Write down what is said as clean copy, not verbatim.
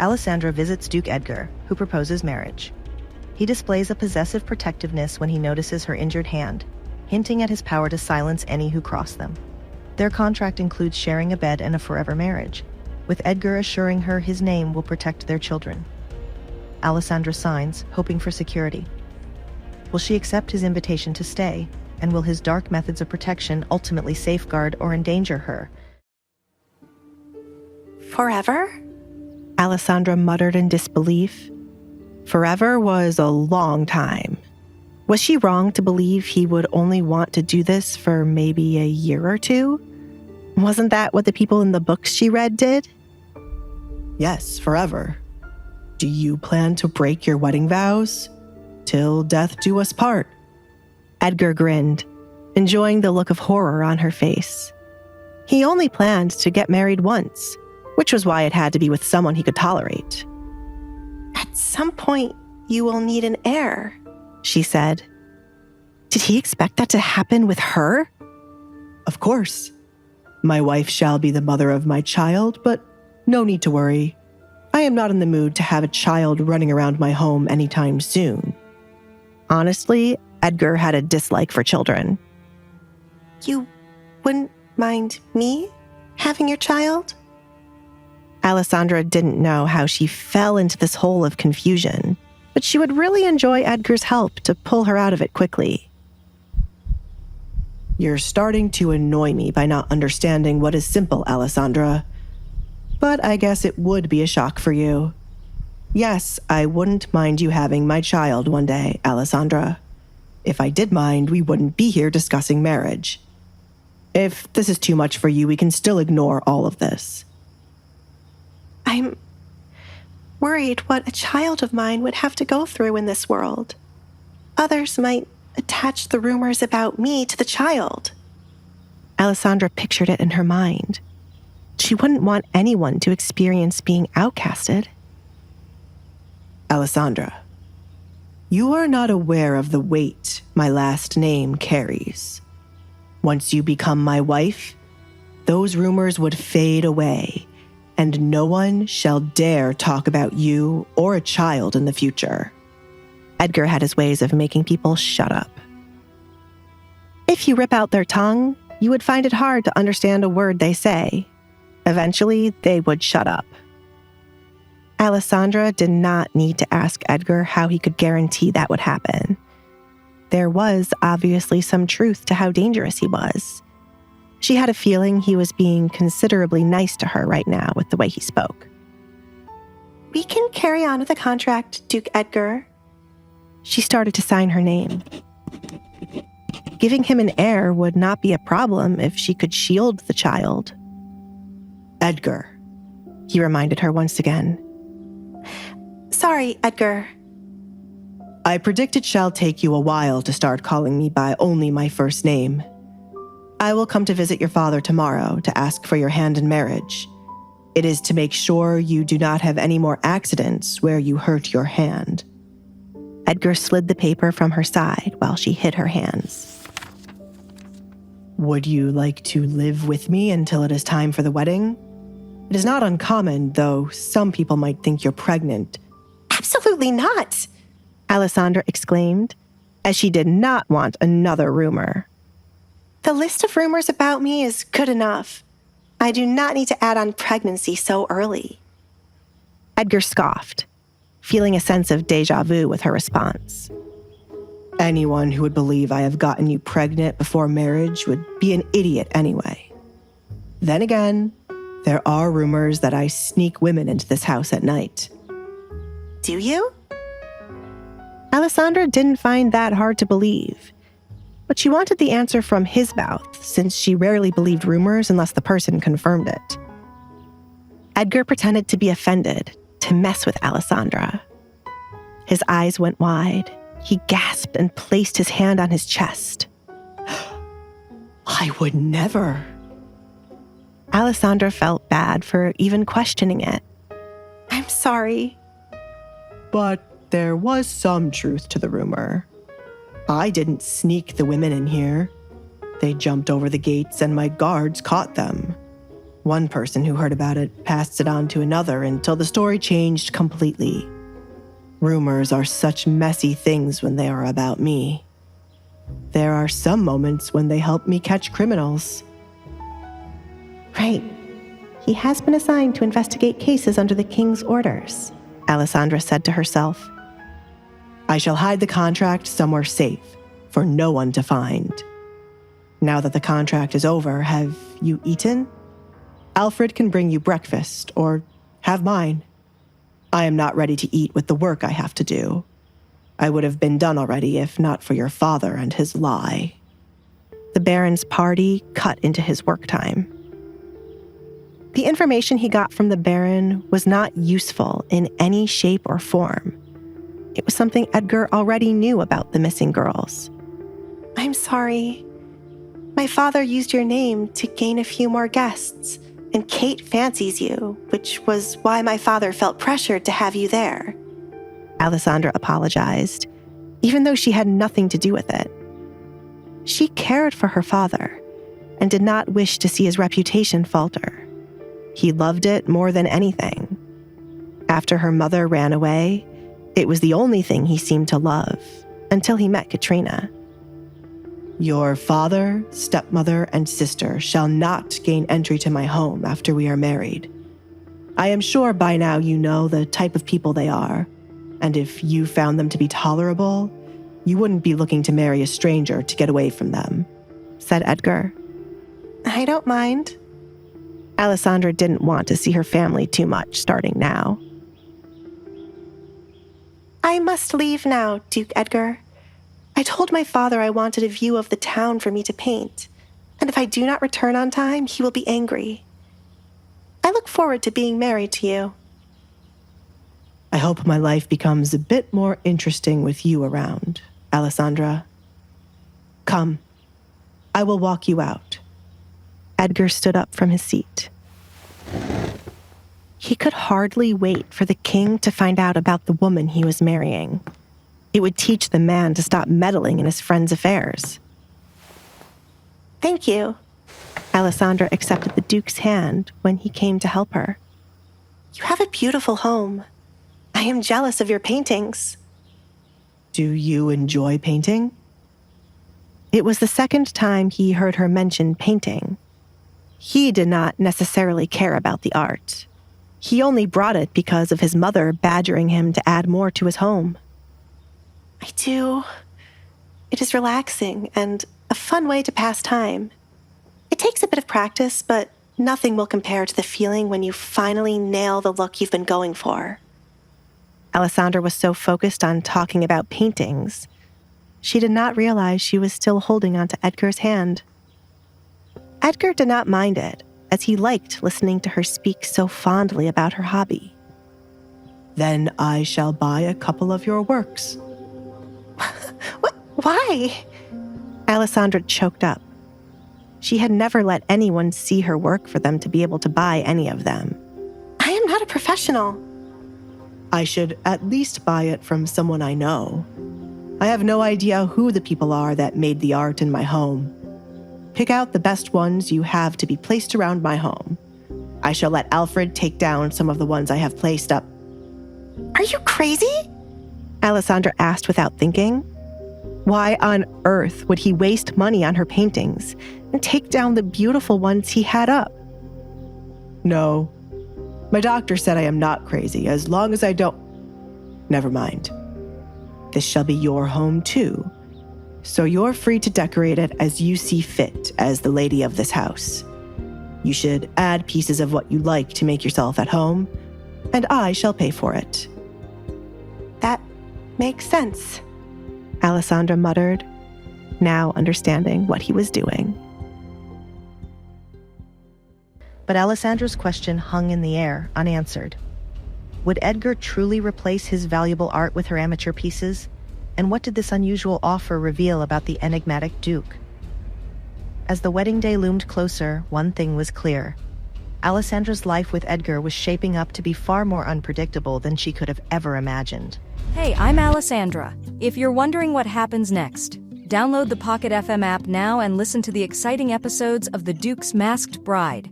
Alessandra visits Duke Edgar, who proposes marriage. He displays a possessive protectiveness when he notices her injured hand, hinting at his power to silence any who cross them. Their contract includes sharing a bed and a forever marriage, with Edgar assuring her his name will protect their children. Alessandra signs, hoping for security. Will she accept his invitation to stay, and will his dark methods of protection ultimately safeguard or endanger her? Forever? Alessandra muttered in disbelief. Forever was a long time. Was she wrong to believe he would only want to do this for maybe a year or two? Wasn't that what the people in the books she read did? Yes, forever. Do you plan to break your wedding vows? Till death do us part. Edgar grinned, enjoying the look of horror on her face. He only planned to get married once, which was why it had to be with someone he could tolerate. At some point, you will need an heir, she said. Did he expect that to happen with her? Of course. My wife shall be the mother of my child, but no need to worry. I am not in the mood to have a child running around my home anytime soon. Honestly, Edgar had a dislike for children. You wouldn't mind me having your child? Alessandra didn't know how she fell into this hole of confusion, but she would really enjoy Edgar's help to pull her out of it quickly. You're starting to annoy me by not understanding what is simple, Alessandra. But I guess it would be a shock for you. Yes, I wouldn't mind you having my child one day, Alessandra. If I did mind, we wouldn't be here discussing marriage. If this is too much for you, we can still ignore all of this. I'm worried what a child of mine would have to go through in this world. Others might attach the rumors about me to the child. Alessandra pictured it in her mind. She wouldn't want anyone to experience being outcasted. Alessandra, you are not aware of the weight my last name carries. Once you become my wife, those rumors would fade away, and no one shall dare talk about you or a child in the future. Edgar had his ways of making people shut up. If you rip out their tongue, you would find it hard to understand a word they say. Eventually, they would shut up. Alessandra did not need to ask Edgar how he could guarantee that would happen. There was obviously some truth to how dangerous he was. She had a feeling he was being considerably nice to her right now with the way he spoke. We can carry on with the contract, Duke Edgar. She started to sign her name. Giving him an heir would not be a problem if she could shield the child. Edgar, he reminded her once again. Sorry, Edgar. I predict it shall take you a while to start calling me by only my first name. I will come to visit your father tomorrow to ask for your hand in marriage. It is to make sure you do not have any more accidents where you hurt your hand. Edgar slid the paper from her side while she hid her hands. Would you like to live with me until it is time for the wedding? It is not uncommon, though some people might think you're pregnant. Absolutely not, Alessandra exclaimed, as she did not want another rumor. The list of rumors about me is good enough. I do not need to add on pregnancy so early. Edgar scoffed, feeling a sense of déjà vu with her response. Anyone who would believe I have gotten you pregnant before marriage would be an idiot anyway. Then again, there are rumors that I sneak women into this house at night. Do you? Alessandra didn't find that hard to believe, but she wanted the answer from his mouth since she rarely believed rumors unless the person confirmed it. Edgar pretended to be offended, to mess with Alessandra. His eyes went wide. He gasped and placed his hand on his chest. I would never. Alessandra felt bad for even questioning it. I'm sorry. But there was some truth to the rumor. I didn't sneak the women in here. They jumped over the gates and my guards caught them. One person who heard about it passed it on to another until the story changed completely. Rumors are such messy things when they are about me. There are some moments when they help me catch criminals. Right. He has been assigned to investigate cases under the king's orders, Alessandra said to herself. I shall hide the contract somewhere safe for no one to find. Now that the contract is over, have you eaten? Alfred can bring you breakfast, or have mine. I am not ready to eat with the work I have to do. I would have been done already if not for your father and his lie. The Baron's party cut into his work time. The information he got from the Baron was not useful in any shape or form. It was something Edgar already knew about the missing girls. I'm sorry. My father used your name to gain a few more guests, and Kate fancies you, which was why my father felt pressured to have you there. Alessandra apologized, even though she had nothing to do with it. She cared for her father and did not wish to see his reputation falter. He loved it more than anything. After her mother ran away, it was the only thing he seemed to love, until he met Katrina. Your father, stepmother, and sister shall not gain entry to my home after we are married. I am sure by now you know the type of people they are, and if you found them to be tolerable, you wouldn't be looking to marry a stranger to get away from them, said Edgar. I don't mind. Alessandra didn't want to see her family too much starting now. I must leave now, Duke Edgar. I told my father I wanted a view of the town for me to paint, and if I do not return on time, he will be angry. I look forward to being married to you. I hope my life becomes a bit more interesting with you around, Alessandra. Come, I will walk you out. Edgar stood up from his seat. He could hardly wait for the king to find out about the woman he was marrying. It would teach the man to stop meddling in his friend's affairs. Thank you. Alessandra accepted the Duke's hand when he came to help her. You have a beautiful home. I am jealous of your paintings. Do you enjoy painting? It was the second time he heard her mention painting. He did not necessarily care about the art. He only brought it because of his mother badgering him to add more to his home. I do. It is relaxing and a fun way to pass time. It takes a bit of practice, but nothing will compare to the feeling when you finally nail the look you've been going for. Alessandra was so focused on talking about paintings, she did not realize she was still holding onto Edgar's hand. Edgar did not mind it, as he liked listening to her speak so fondly about her hobby. Then I shall buy a couple of your works. What? Why? Alessandra choked up. She had never let anyone see her work for them to be able to buy any of them. I am not a professional. I should at least buy it from someone I know. I have no idea who the people are that made the art in my home. Pick out the best ones you have to be placed around my home. I shall let Alfred take down some of the ones I have placed up. Are you crazy? Alessandra asked without thinking. Why on earth would he waste money on her paintings and take down the beautiful ones he had up? No. My doctor said I am not crazy as long as I don't... Never mind. This shall be your home too, so you're free to decorate it as you see fit as the lady of this house. You should add pieces of what you like to make yourself at home, and I shall pay for it. That makes sense, Alessandra muttered, now understanding what he was doing. But Alessandra's question hung in the air, unanswered. Would Edgar truly replace his valuable art with her amateur pieces? And what did this unusual offer reveal about the enigmatic Duke? As the wedding day loomed closer, one thing was clear. Alessandra's life with Edgar was shaping up to be far more unpredictable than she could have ever imagined. Hey, I'm Alessandra. If you're wondering what happens next, download the Pocket FM app now and listen to the exciting episodes of The Duke's Masked Bride.